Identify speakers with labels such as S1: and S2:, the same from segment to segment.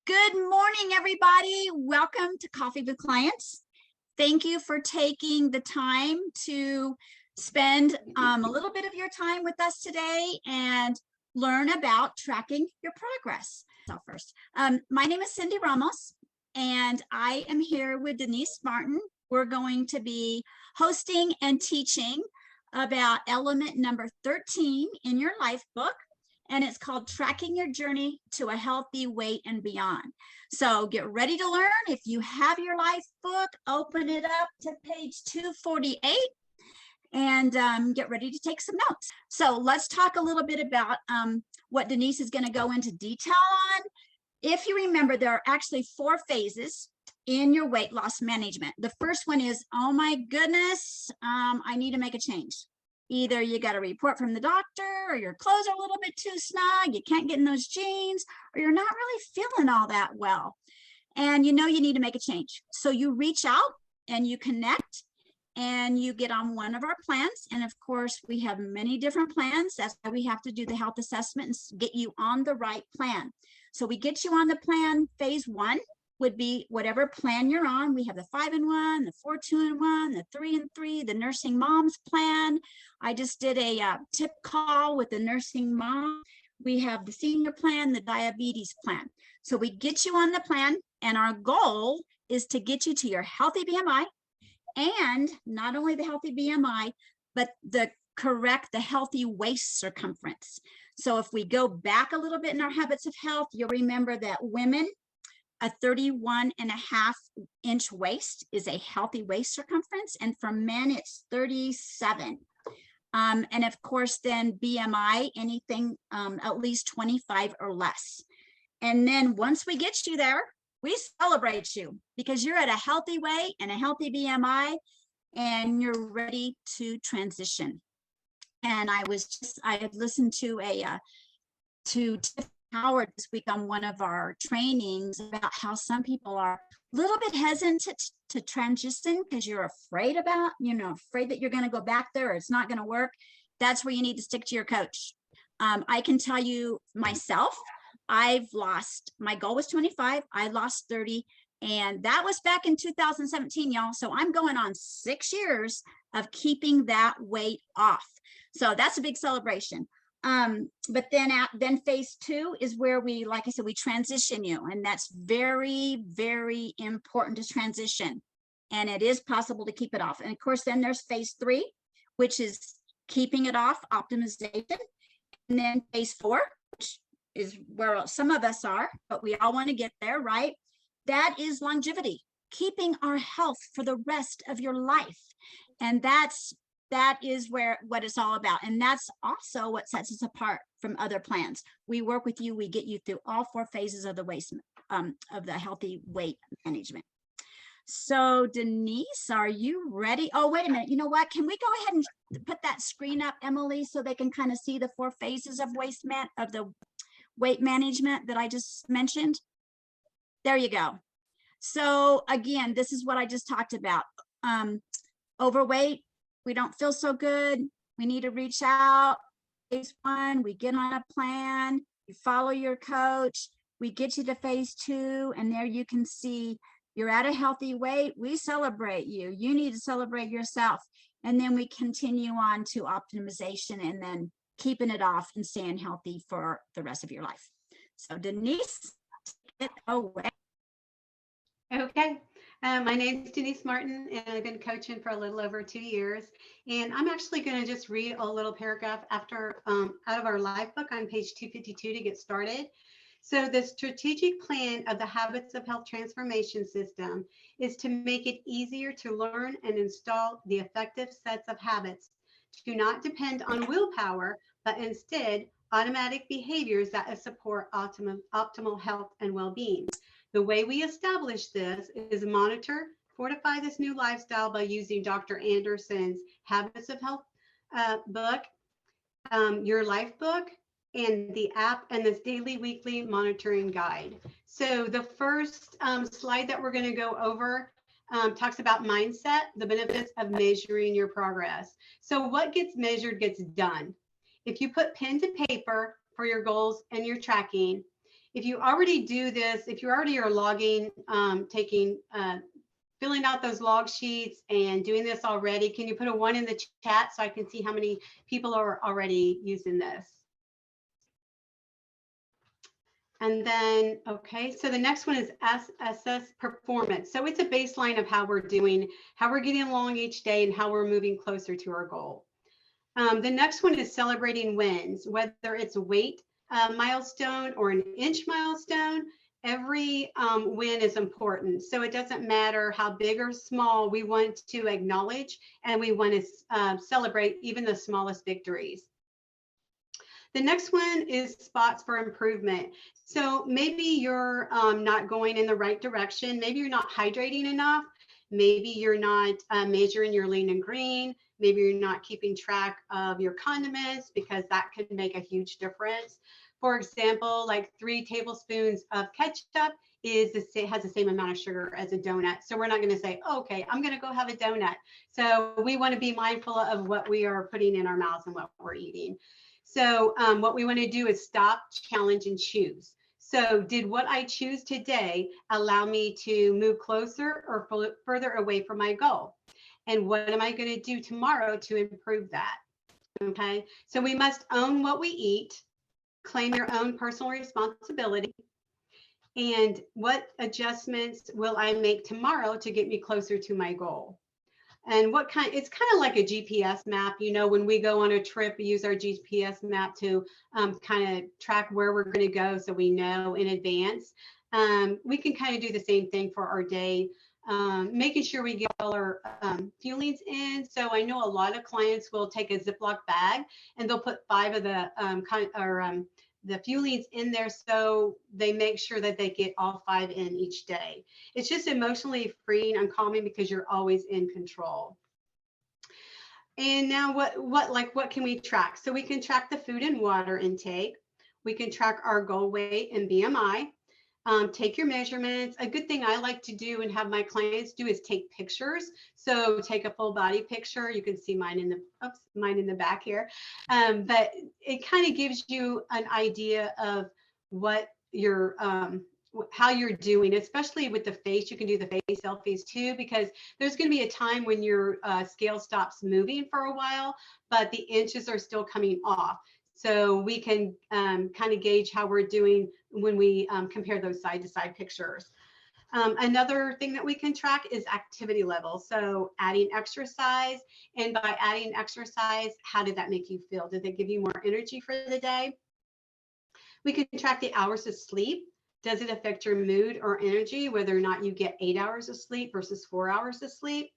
S1: Good morning, everybody. Welcome to Coffee with Clients. Thank you for taking the time to spend a little bit of your time with us today and learn about tracking your progress. So first, my name is Cindy Ramos, and I am here with Denise Martin. We're going to be hosting and teaching about element number 13 in your life book, and it's called Tracking Your Journey to a Healthy Weight and Beyond. So get ready to learn. If you have your life book, open it up to page 248 and get ready to take some notes. So let's talk a little bit about what Denise is going to go into detail on. If you remember, there are actually 4 phases in your weight loss management. The first one is, oh my goodness, I need to make a change. Either you got a report from the doctor, or your clothes are a little bit too snug, you can't get in those jeans, or you're not really feeling all that well. And you know you need to make a change. So you reach out and you connect and you get on one of our plans. And of course, we have many different plans. That's why we have to do the health assessment and get you on the right plan. So we get you on the plan. Phase 1 would be whatever plan you're on. We have the 5-in-1, the 4-2-in-1, the 3-in-3, the nursing moms plan. I just did a tip call with the nursing mom. We have the senior plan, the diabetes plan. So we get you on the plan, and our goal is to get you to your healthy BMI, and not only the healthy BMI, but the healthy waist circumference. So if we go back a little bit in our habits of health, you'll remember that women, a 31.5-inch waist is a healthy waist circumference, and for men it's 37. And of course, then BMI, anything at least 25 or less. And then once we get you there, we celebrate you because you're at a healthy weight and a healthy BMI, and you're ready to transition. And I had listened to Tiff Howard this week on one of our trainings about how some people are a little bit hesitant to transition because you're afraid that you're going to go back there or it's not going to work. That's where you need to stick to your coach. I can tell you myself, my goal was 25. I lost 30, and that was back in 2017, y'all. So I'm going on 6 years of keeping that weight off. So that's a big celebration. But then phase 2 is where we, like I said, we transition you, and that's very, very important to transition, and it is possible to keep it off. And of course, then there's phase 3, which is keeping it off, optimization. And then phase 4, which is where some of us are, but we all want to get there, right? That is longevity, keeping our health for the rest of your life. And that is what it's all about. And that's also what sets us apart from other plans. We work with you, we get you through all 4 phases of the healthy weight management. So Denise, are you ready? Oh, wait a minute. You know what? Can we go ahead and put that screen up, Emily, so they can kind of see the 4 phases of the weight management that I just mentioned? There you go. So again, this is what I just talked about. Overweight, we don't feel so good, we need to reach out. Phase 1, we get on a plan, you follow your coach, we get you to phase 2, and there you can see you're at a healthy weight. We celebrate you. You need to celebrate yourself. And then we continue on to optimization and then keeping it off and staying healthy for the rest of your life. So Denise, take it away.
S2: Okay. My name is Denise Martin, and I've been coaching for a little over 2 years. And I'm actually going to just read a little paragraph out of our life book on page 252 to get started. So the strategic plan of the Habits of Health Transformation System is to make it easier to learn and install the effective sets of habits to not depend on willpower, but instead automatic behaviors that support optimal health and well-being. The way we establish this is monitor, fortify this new lifestyle by using Dr. Anderson's Habits of Health book, your life book, and the app, and this daily, weekly monitoring guide. So the first slide that we're going to go over talks about mindset, the benefits of measuring your progress. So what gets measured gets done. If you put pen to paper for your goals and your tracking, If you already do this, if you already are logging, filling out those log sheets and doing this already, can you put a 1 in the chat so I can see how many people are already using this? And then, okay, so the next one is assess performance. So it's a baseline of how we're doing, how we're getting along each day, and how we're moving closer to our goal. The next one is celebrating wins, whether it's a weight milestone or an inch milestone. Every win is important. So it doesn't matter how big or small, we want to acknowledge and we want to celebrate even the smallest victories. The next one is spots for improvement. So maybe you're not going in the right direction. Maybe you're not hydrating enough. Maybe you're not measuring your lean and green. Maybe you're not keeping track of your condiments, because that can make a huge difference. For example, like 3 tablespoons of ketchup has the same amount of sugar as a donut. So we're not going to say, oh, okay, I'm going to go have a donut. So we want to be mindful of what we are putting in our mouths and what we're eating. So what we want to do is stop, challenge, and choose. So did what I choose today allow me to move closer or further away from my goal? And what am I going to do tomorrow to improve that? Okay, so we must own what we eat, claim your own personal responsibility, and what adjustments will I make tomorrow to get me closer to my goal? And it's kind of like a GPS map. You know, when we go on a trip, we use our GPS map to kind of track where we're going to go so we know in advance. We can kind of do the same thing for our day, making sure we get all our fuelings in. So I know a lot of clients will take a Ziploc bag and they'll put 5 of the fuelings in there, so they make sure that they get all 5 in each day. It's just emotionally freeing and calming because you're always in control. And now what can we track? So we can track the food and water intake. We can track our goal weight and BMI. Take your measurements. A good thing I like to do and have my clients do is take pictures. So take a full body picture. You can see mine in the back here. But it kind of gives you an idea of what your how you're doing, especially with the face. You can do the face selfies too, because there's going to be a time when your scale stops moving for a while, but the inches are still coming off. So we can kind of gauge how we're doing when we compare those side-to-side pictures. Another thing that we can track is activity level. So adding exercise, and by adding exercise, how did that make you feel? Did it give you more energy for the day? We can track the hours of sleep. Does it affect your mood or energy, whether or not you get 8 hours of sleep versus 4 hours of sleep?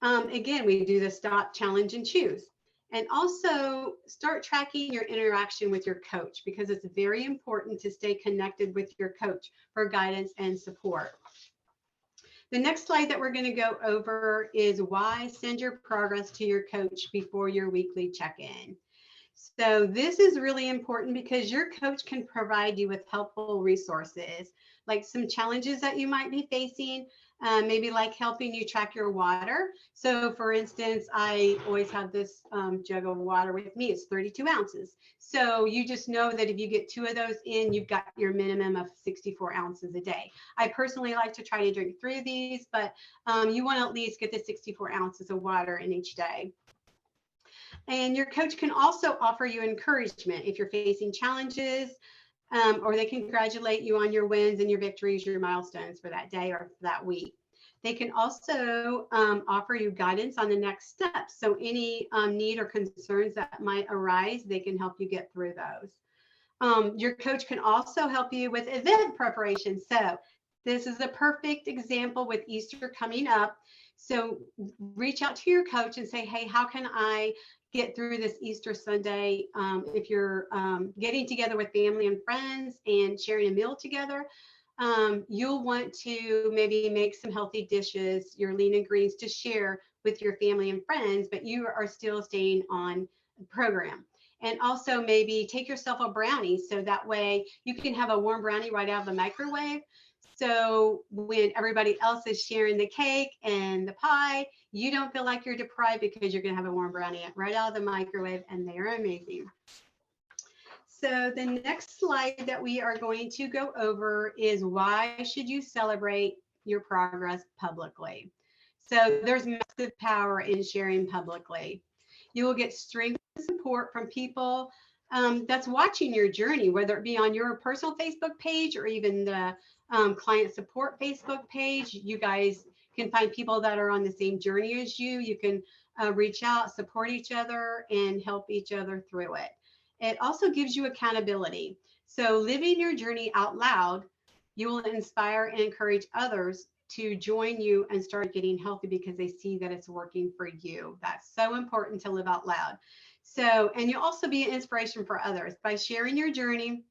S2: Again, we do the stop, challenge, and choose. And also start tracking your interaction with your coach, because it's very important to stay connected with your coach for guidance and support. The next slide that we're going to go over is why send your progress to your coach before your weekly check-in. So this is really important because your coach can provide you with helpful resources, like some challenges that you might be facing, maybe like helping you track your water. So for instance, I always have this jug of water with me. It's 32 ounces. So you just know that if you get 2 of those in, you've got your minimum of 64 ounces a day. I personally like to try to drink 3 of these, but you want to at least get the 64 ounces of water in each day. And your coach can also offer you encouragement if you're facing challenges, or they can congratulate you on your wins and your victories, your milestones for that day or for that week. They can also offer you guidance on the next steps. So any need or concerns that might arise, they can help you get through those. Your coach can also help you with event preparation. So this is a perfect example with Easter coming up. So reach out to your coach and say, hey, how can I get through this Easter Sunday? If you're getting together with family and friends and sharing a meal together, you'll want to maybe make some healthy dishes, your lean and greens, to share with your family and friends, but you are still staying on program. And also maybe take yourself a brownie, so that way you can have a warm brownie right out of the microwave. So when everybody else is sharing the cake and the pie, you don't feel like you're deprived because you're going to have a warm brownie right out of the microwave, and they are amazing. So the next slide that we are going to go over is why should you celebrate your progress publicly? So there's massive power in sharing publicly. You will get strength and support from people that's watching your journey, whether it be on your personal Facebook page or even the client support Facebook page. You guys can find people that are on the same journey as you. You can reach out, support each other, and help each other through it. It also gives you accountability. So living your journey out loud, you will inspire and encourage others to join you and start getting healthy because they see that it's working for you. That's so important to live out loud. So, and you'll also be an inspiration for others. By sharing your journey,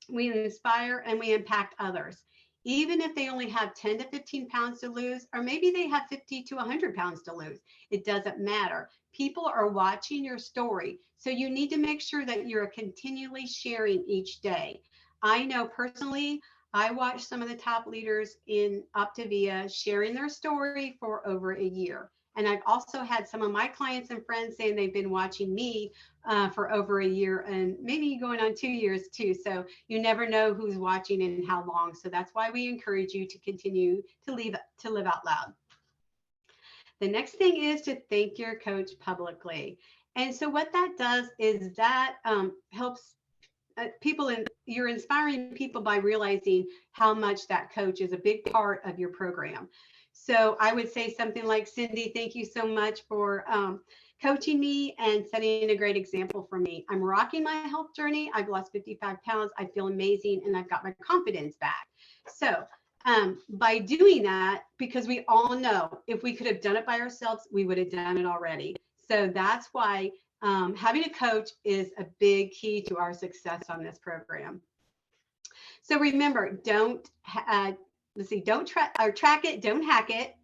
S2: we inspire and we impact others. Even if they only have 10 to 15 pounds to lose, or maybe they have 50 to 100 pounds to lose, it doesn't matter. People are watching your story. So you need to make sure that you're continually sharing each day. I know personally, I watched some of the top leaders in Optavia sharing their story for over a year. And I've also had some of my clients and friends saying they've been watching me for over a year and maybe going on 2 years too. So you never know who's watching and how long. So that's why we encourage you to continue to live out loud. The next thing is to thank your coach publicly. And so what that does is that helps people, and you're inspiring people by realizing how much that coach is a big part of your program. So I would say something like, Cindy, thank you so much for coaching me and setting a great example for me. I'm rocking my health journey. I've lost 55 pounds. I feel amazing and I've got my confidence back. So by doing that, because we all know if we could have done it by ourselves, we would have done it already. So that's why having a coach is a big key to our success on this program. So remember, don't track it, don't hack it.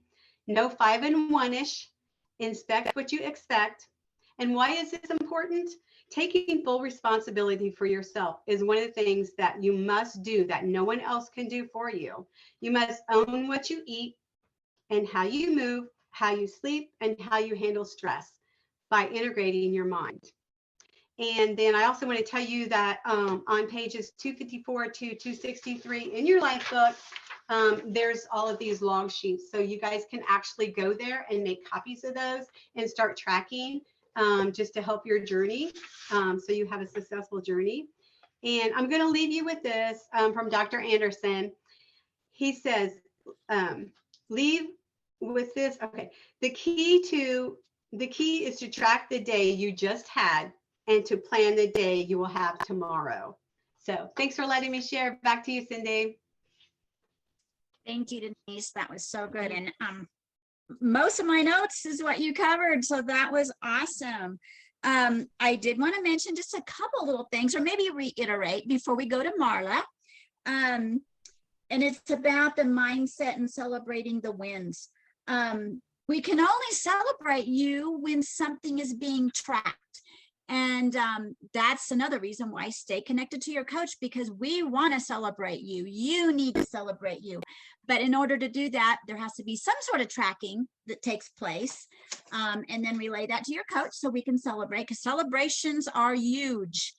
S2: No 5 and 1-ish. Inspect what you expect. And why is this important? Taking full responsibility for yourself is one of the things that you must do that no one else can do for you. You must own what you eat and how you move, how you sleep, and how you handle stress by integrating your mind. And then I also want to tell you that on pages 254 to 263 in your life book, there's all of these log sheets. So you guys can actually go there and make copies of those and start tracking just to help your journey. So you have a successful journey. And I'm going to leave you with this from Dr. Anderson. He says, leave with this. Okay. The key is to track the day you just had and to plan the day you will have tomorrow. So thanks for letting me share. Back to you, Cindy.
S1: Thank you, Denise. That was so good. And most of my notes is what you covered. So that was awesome. I did want to mention just a couple little things, or maybe reiterate before we go to Marla. And it's about the mindset and celebrating the wins. We can only celebrate you when something is being tracked. And that's another reason why stay connected to your coach, because we want to celebrate you. You need to celebrate you. But in order to do that, there has to be some sort of tracking that takes place, and then relay that to your coach so we can celebrate, because celebrations are huge.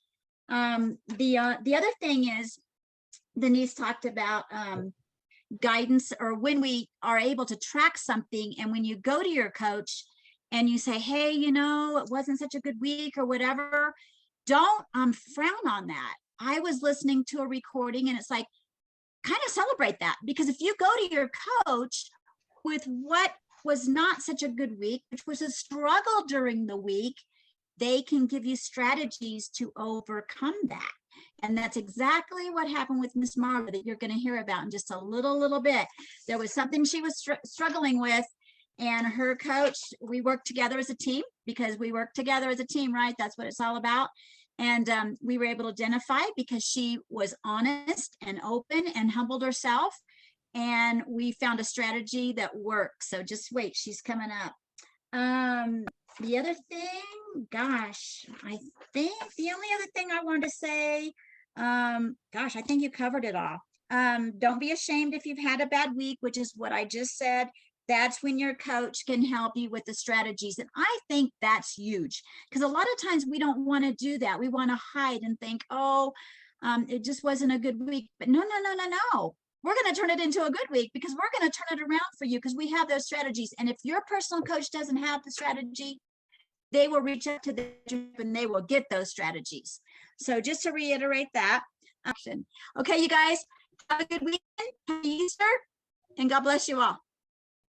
S1: The other thing is, Denise talked about guidance, or when we are able to track something, and when you go to your coach and you say, hey, you know, it wasn't such a good week or whatever, don't frown on that. I was listening to a recording and it's like, kind of celebrate that, because if you go to your coach with what was not such a good week, which was a struggle during the week, they can give you strategies to overcome that. And that's exactly what happened with Miss Marla that you're going to hear about in just a little bit. There was something she was struggling with, and her coach, we worked together as a team, because we work together as a team, right? That's what it's all about. And we were able to identify, because she was honest and open and humbled herself. And we found a strategy that works. So just wait, she's coming up. The other thing, gosh, I think the only other thing I wanted to say, gosh, I think you covered it all. Don't be ashamed if you've had a bad week, which is what I just said. That's when your coach can help you with the strategies. And I think that's huge because a lot of times we don't want to do that. We want to hide and think, oh, it just wasn't a good week. But no, no, no, no, no. We're going to turn it into a good week because we're going to turn it around for you because we have those strategies. And if your personal coach doesn't have the strategy, they will reach out to the group and they will get those strategies. So just to reiterate that option. Okay, you guys, have a good weekend, happy Easter, and God bless you all.